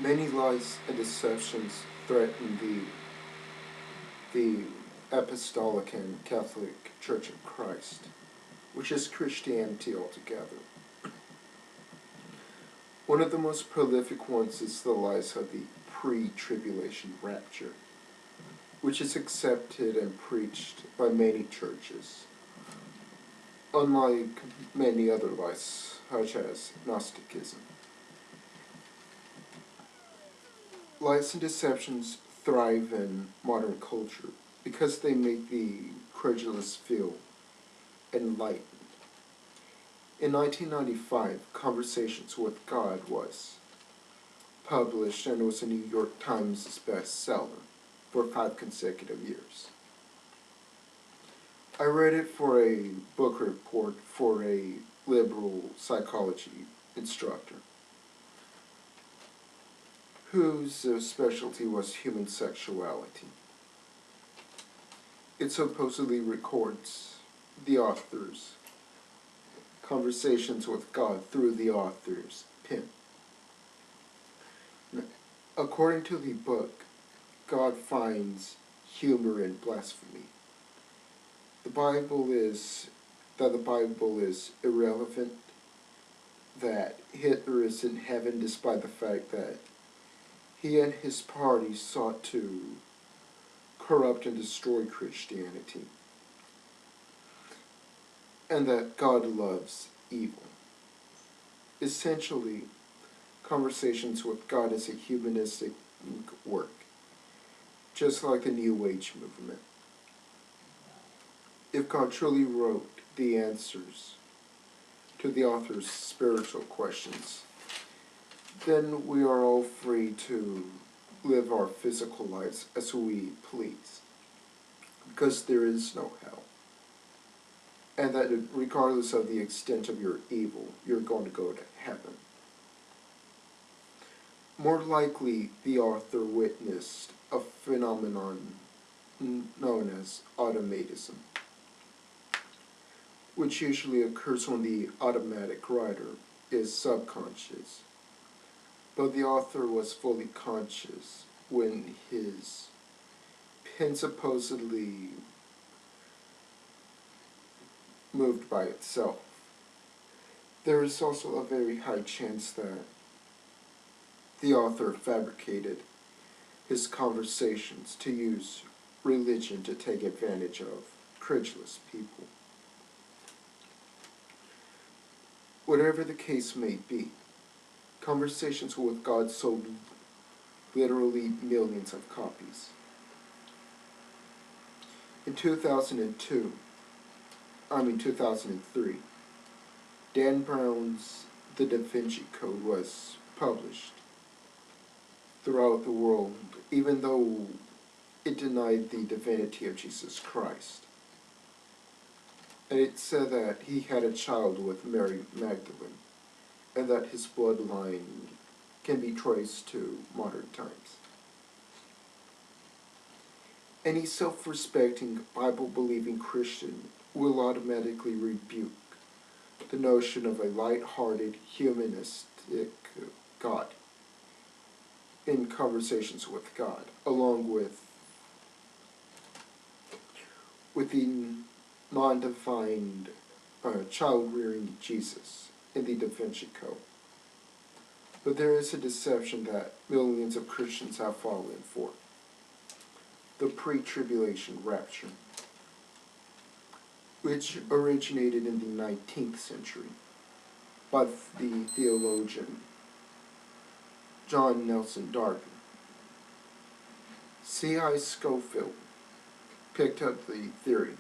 Many lies and deceptions threaten the Apostolic and Catholic Church of Christ, which is Christianity altogether. One of the most prolific ones is the lies of the pre-tribulation rapture, which is accepted and preached by many churches, unlike many other lies, such as Gnosticism. Lies and deceptions thrive in modern culture because they make the credulous feel enlightened. In 1995, Conversations with God was published and was a New York Times bestseller for 5 consecutive years. I read it for a book report for a liberal psychology instructor whose specialty was human sexuality. It supposedly records the author's conversations with God through the author's pen. According to the book, God finds humor in blasphemy. The Bible is irrelevant, that Hitler is in heaven despite the fact that he and his party sought to corrupt and destroy Christianity, and that God loves evil. Essentially, Conversations with God is a humanistic work, just like the New Age movement. If God truly wrote the answers to the author's spiritual questions, then we are all free to live our physical lives as we please, because there is no hell. And that regardless of the extent of your evil, you're going to go to heaven. More likely, the author witnessed a phenomenon known as automatism, which usually occurs when the automatic writer is subconscious, but the author was fully conscious when his pen supposedly moved by itself. There is also a very high chance that the author fabricated his conversations to use religion to take advantage of credulous people. Whatever the case may be, Conversations with God sold literally millions of copies. In 2003, Dan Brown's The Da Vinci Code was published throughout the world, even though it denied the divinity of Jesus Christ. And it said that he had a child with Mary Magdalene, and that his bloodline can be traced to modern times. Any self-respecting, Bible-believing Christian will automatically rebuke the notion of a light-hearted, humanistic God in Conversations with God, along with the non-defined child-rearing Jesus in the Da Vinci Code. But there is a deception that millions of Christians have fallen for: the pre-tribulation rapture, which originated in the 19th century by the theologian John Nelson Darby. C.I. Scofield picked up the theory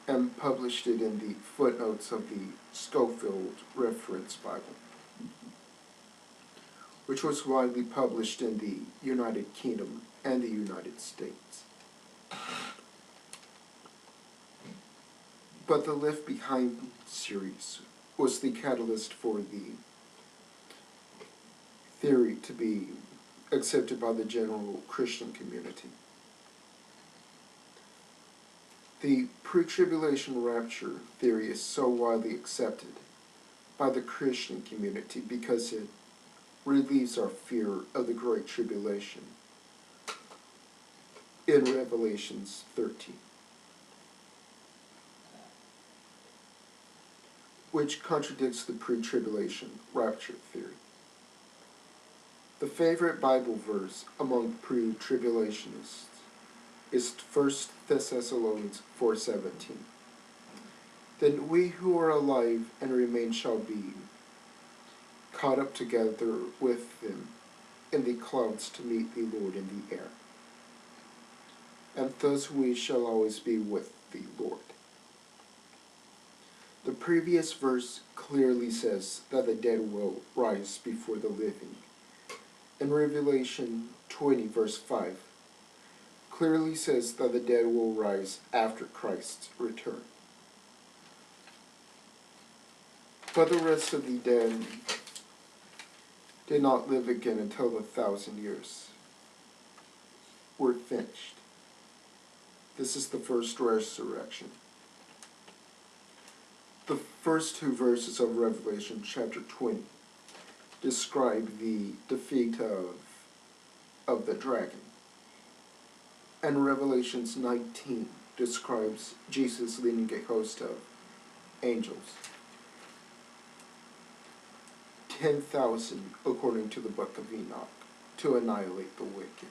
and published it in the footnotes of the Scofield Reference Bible, which was widely published in the United Kingdom and the United States. But the Left Behind series was the catalyst for the theory to be accepted by the general Christian community. The pre-tribulation rapture theory is so widely accepted by the Christian community because it relieves our fear of the Great Tribulation in Revelations 13, which contradicts the pre-tribulation rapture theory. The favorite Bible verse among pre-tribulationists is 1 Thessalonians 4:17. Then we who are alive and remain shall be caught up together with them in the clouds to meet the Lord in the air. And thus we shall always be with the Lord. The previous verse clearly says that the dead will rise before the living. In Revelation 20, verse 5, clearly says that the dead will rise after Christ's return. But the rest of the dead did not live again until the 1,000 years were finished. This is the first resurrection. The first two verses of Revelation chapter 20 describe the defeat of the dragon. And Revelations 19 describes Jesus leading a host of angels. 10,000 according to the book of Enoch, to annihilate the wicked.